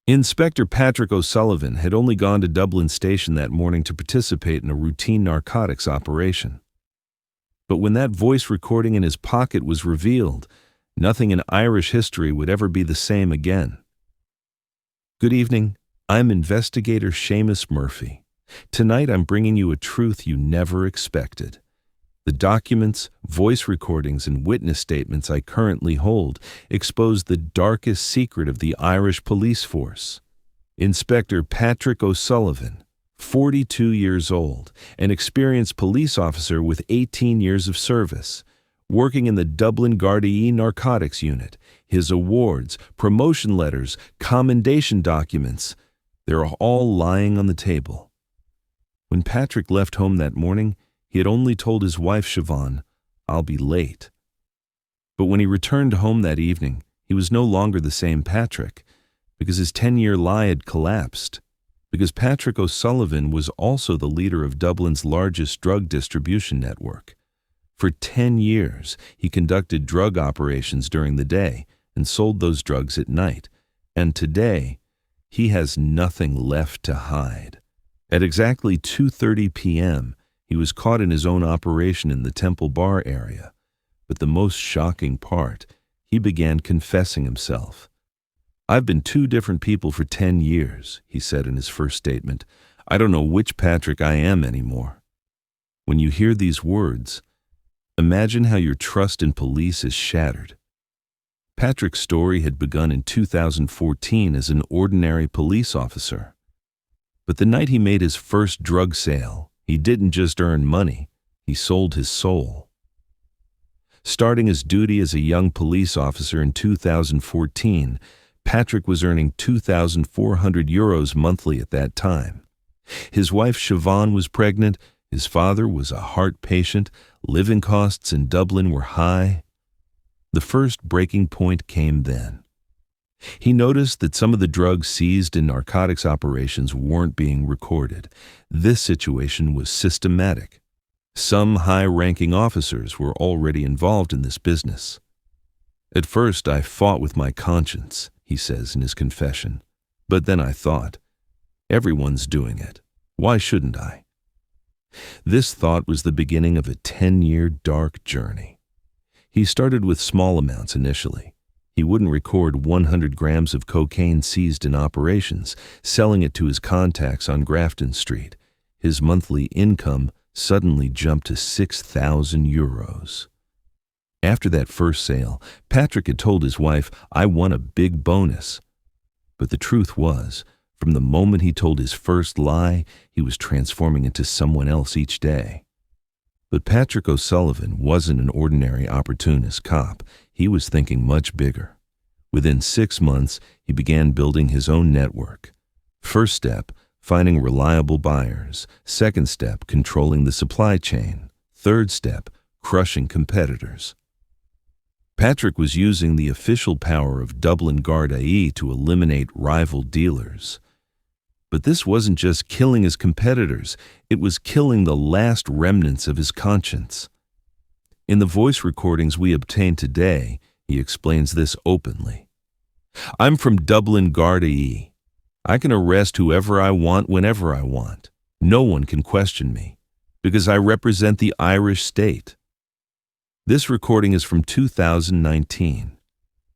Inspector Patrick O'Sullivan had only gone to Dublin Station that morning to participate in a routine narcotics operation. But when that voice recording in his pocket was revealed, nothing in Irish history would ever be the same again. Good evening, I'm Investigator Seamus Murphy. Tonight I'm bringing you a truth you never expected. The documents, voice recordings, and witness statements I currently hold expose the darkest secret of the Irish police force. Inspector Patrick O'Sullivan, 42 years old, an experienced police officer with 18 years of service, working in the Dublin Gardaí narcotics unit. His awards, promotion letters, commendation documents, they're all lying on the table. When Patrick left home that morning, he had only told his wife, Siobhan, "I'll be late." But when he returned home that evening, he was no longer the same Patrick, because his 10-year lie had collapsed, because Patrick O'Sullivan was also the leader of Dublin's largest drug distribution network. For 10 years, he conducted drug operations during the day and sold those drugs at night, and today, he has nothing left to hide. At exactly 2:30 p.m., he was caught in his own operation in the Temple Bar area. But the most shocking part, he began confessing himself. "I've been two different people for 10 years, he said in his first statement. "I don't know which Patrick I am anymore." When you hear these words, imagine how your trust in police is shattered. Patrick's story had begun in 2014 as an ordinary police officer. But the night he made his first drug sale, he didn't just earn money, he sold his soul. Starting his duty as a young police officer in 2014, Patrick was earning €2,400 monthly at that time. His wife Siobhan was pregnant, his father was a heart patient, living costs in Dublin were high. The first breaking point came then. He noticed that some of the drugs seized in narcotics operations weren't being recorded. This situation was systematic. Some high-ranking officers were already involved in this business. "At first, I fought with my conscience," he says in his confession. "But then I thought, everyone's doing it. Why shouldn't I?" This thought was the beginning of a 10-year dark journey. He started with small amounts initially. He wouldn't record 100 grams of cocaine seized in operations, selling it to his contacts on Grafton Street. His monthly income suddenly jumped to €6,000. After that first sale, Patrick had told his wife, "I won a big bonus." But the truth was, from the moment he told his first lie, he was transforming into someone else each day. But Patrick O'Sullivan wasn't an ordinary opportunist cop. He was thinking much bigger. Within 6 months, he began building his own network. First step, finding reliable buyers. Second step, controlling the supply chain. Third step, crushing competitors. Patrick was using the official power of Dublin Gardaí to eliminate rival dealers. But this wasn't just killing his competitors, it was killing the last remnants of his conscience. In the voice recordings we obtained today, he explains this openly. "I'm from Dublin Gardaí. I can arrest whoever I want whenever I want. No one can question me, because I represent the Irish state." This recording is from 2019,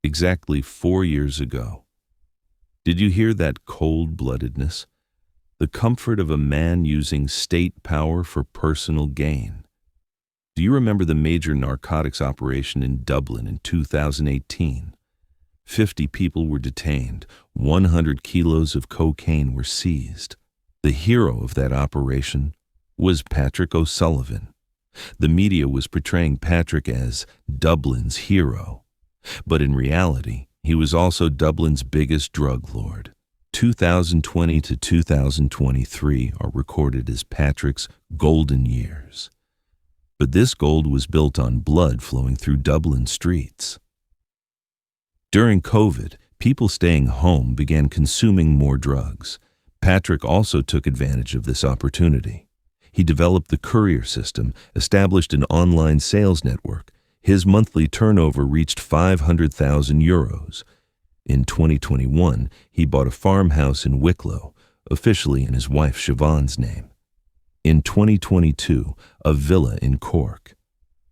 exactly 4 years ago. Did you hear that cold-bloodedness? The comfort of a man using state power for personal gain. Do you remember the major narcotics operation in Dublin in 2018? 50 people were detained, 100 kilos of cocaine were seized. The hero of that operation was Patrick O'Sullivan. The media was portraying Patrick as Dublin's hero, but in reality, he was also Dublin's biggest drug lord. 2020 to 2023 are recorded as Patrick's golden years. But this gold was built on blood flowing through Dublin streets. During COVID, people staying home began consuming more drugs. Patrick also took advantage of this opportunity. He developed the courier system, established an online sales network. His monthly turnover reached €500,000. In 2021, he bought a farmhouse in Wicklow, officially in his wife Siobhan's name. In 2022, a villa in Cork.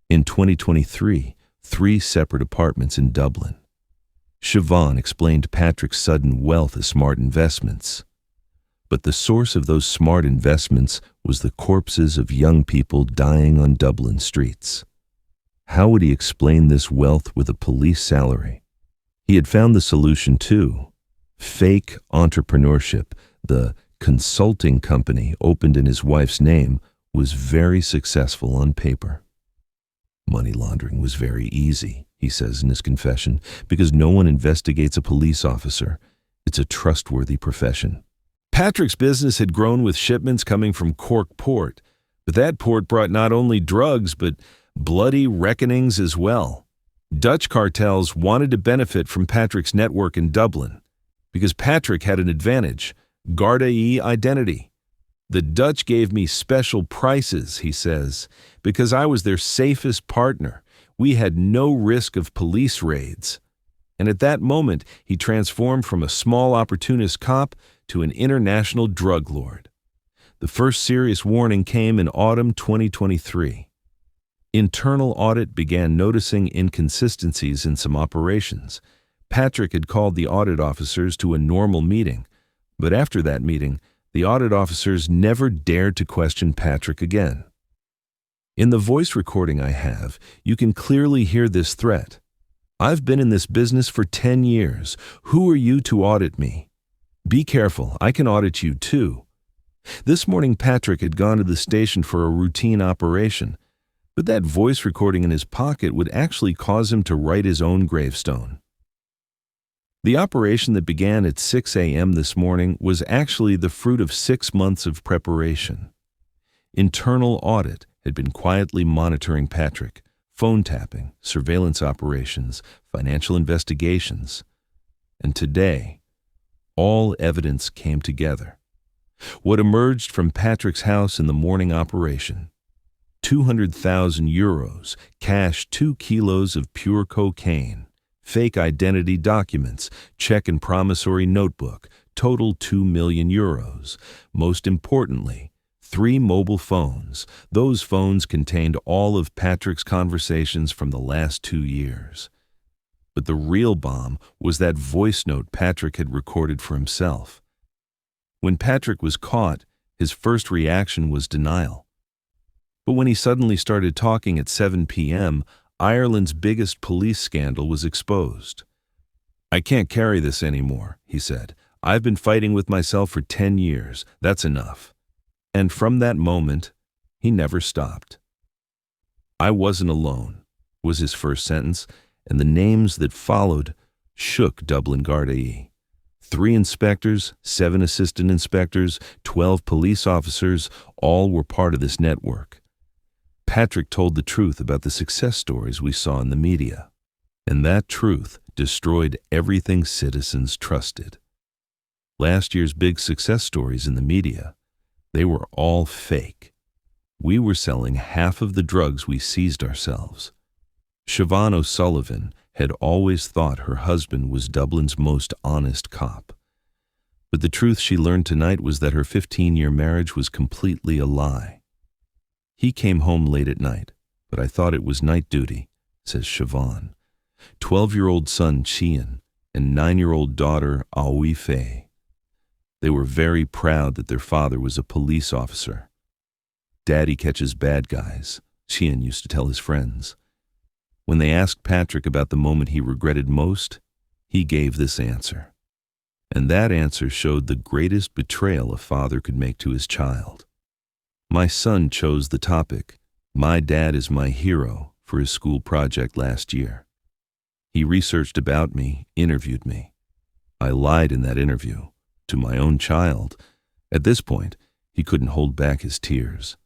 In 2023, 3 separate apartments in Dublin. Siobhan explained Patrick's sudden wealth as smart investments. But the source of those smart investments was the corpses of young people dying on Dublin streets. How would he explain this wealth with a police salary? He had found the solution too. Fake entrepreneurship, the consulting company opened in his wife's name, was very successful on paper. Money laundering was very easy, he says in his confession, because no one investigates a police officer. It's a trustworthy profession. Patrick's business had grown with shipments coming from Cork port, but that port brought not only drugs, but bloody reckonings as well. Dutch cartels wanted to benefit from Patrick's network in Dublin, because Patrick had an advantage: Gardaí identity. The Dutch gave me special prices, he says, because I was their safest partner. We had no risk of police raids. And at that moment, he transformed from a small opportunist cop to an international drug lord. The first serious warning came in autumn 2023. Internal audit began noticing inconsistencies in some operations. Patrick had called the audit officers to a normal meeting, but after that meeting, the audit officers never dared to question Patrick again. In the voice recording I have, you can clearly hear this threat. I've been in this business for 10 years. Who are you to audit me? Be careful, I can audit you too. This morning Patrick had gone to the station for a routine operation, but that voice recording in his pocket would actually cause him to write his own gravestone. The operation that began at 6 a.m. this morning was actually the fruit of 6 months of preparation. Internal audit had been quietly monitoring Patrick, phone tapping, surveillance operations, financial investigations. And today, all evidence came together. What emerged from Patrick's house in the morning operation: 200,000 euros, cash 2 kilos of pure cocaine, fake identity documents, check and promissory notebook, total 2 million euros. Most importantly, 3 mobile phones. Those phones contained all of Patrick's conversations from the last 2 years. But the real bomb was that voice note Patrick had recorded for himself. When Patrick was caught, his first reaction was denial. But when he suddenly started talking at 7 p.m., Ireland's biggest police scandal was exposed. "I can't carry this anymore," he said. "I've been fighting with myself for 10 years. That's enough." And from that moment, he never stopped. "I wasn't alone," was his first sentence, and the names that followed shook Dublin Gardaí. 3 inspectors, 7 assistant inspectors, 12 police officers, all were part of this network. Patrick told the truth about the success stories we saw in the media, and that truth destroyed everything citizens trusted. Last year's big success stories in the media, they were all fake. We were selling half of the drugs we seized ourselves. Siobhan O'Sullivan had always thought her husband was Dublin's most honest cop. But the truth she learned tonight was that her 15-year marriage was completely a lie. "He came home late at night, but I thought it was night duty," says Siobhan. 12-year-old son Cian and 9-year-old daughter Aoi Faye. They were very proud that their father was a police officer. "Daddy catches bad guys," Cian used to tell his friends. When they asked Patrick about the moment he regretted most, he gave this answer. And that answer showed the greatest betrayal a father could make to his child. "My son chose the topic, 'My dad is my hero,' for his school project last year. He researched about me, interviewed me. I lied in that interview, to my own child." At this point, he couldn't hold back his tears.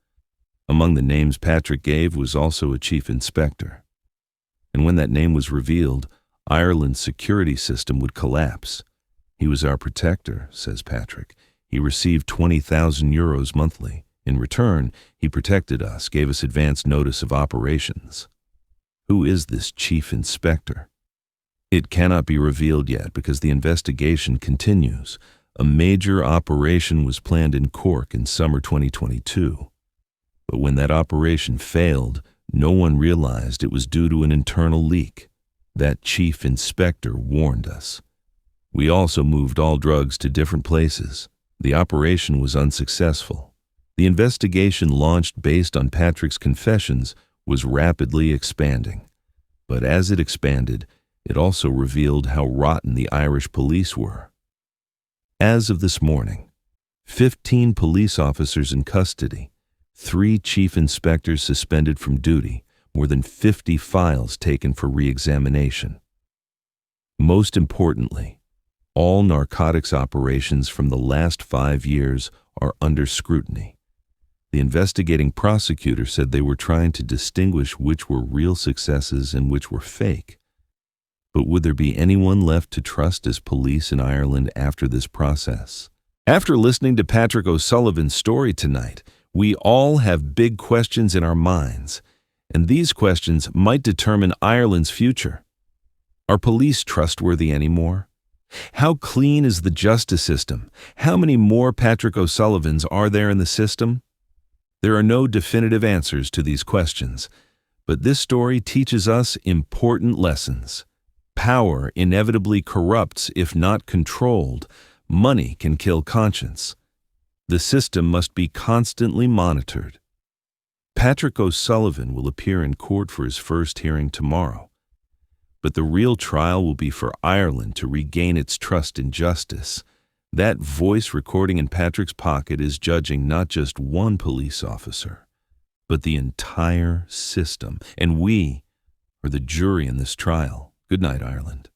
Among the names Patrick gave was also a chief inspector. And when that name was revealed, Ireland's security system would collapse. "He was our protector," says Patrick. "He received 20,000 euros monthly. In return, he protected us, gave us advance notice of operations." Who is this chief inspector? It cannot be revealed yet because the investigation continues. A major operation was planned in Cork in summer 2022. But when that operation failed, no one realized it was due to an internal leak. That chief inspector warned us. We also moved all drugs to different places. The operation was unsuccessful. The investigation, launched based on Patrick's confessions, was rapidly expanding. But as it expanded, it also revealed how rotten the Irish police were. As of this morning, 15 police officers in custody, 3 chief inspectors suspended from duty, more than 50 files taken for re-examination. Most importantly, all narcotics operations from the last 5 years are under scrutiny. The investigating prosecutor said they were trying to distinguish which were real successes and which were fake. But would there be anyone left to trust as police in Ireland after this process? After listening to Patrick O'Sullivan's story tonight, we all have big questions in our minds, and these questions might determine Ireland's future. Are police trustworthy anymore? How clean is the justice system? How many more Patrick O'Sullivans are there in the system? There are no definitive answers to these questions, but this story teaches us important lessons. Power inevitably corrupts if not controlled. Money can kill conscience. The system must be constantly monitored. Patrick O'Sullivan will appear in court for his first hearing tomorrow. But the real trial will be for Ireland to regain its trust in justice. That voice recording in Patrick's pocket is judging not just one police officer, but the entire system. And we are the jury in this trial. Good night, Ireland.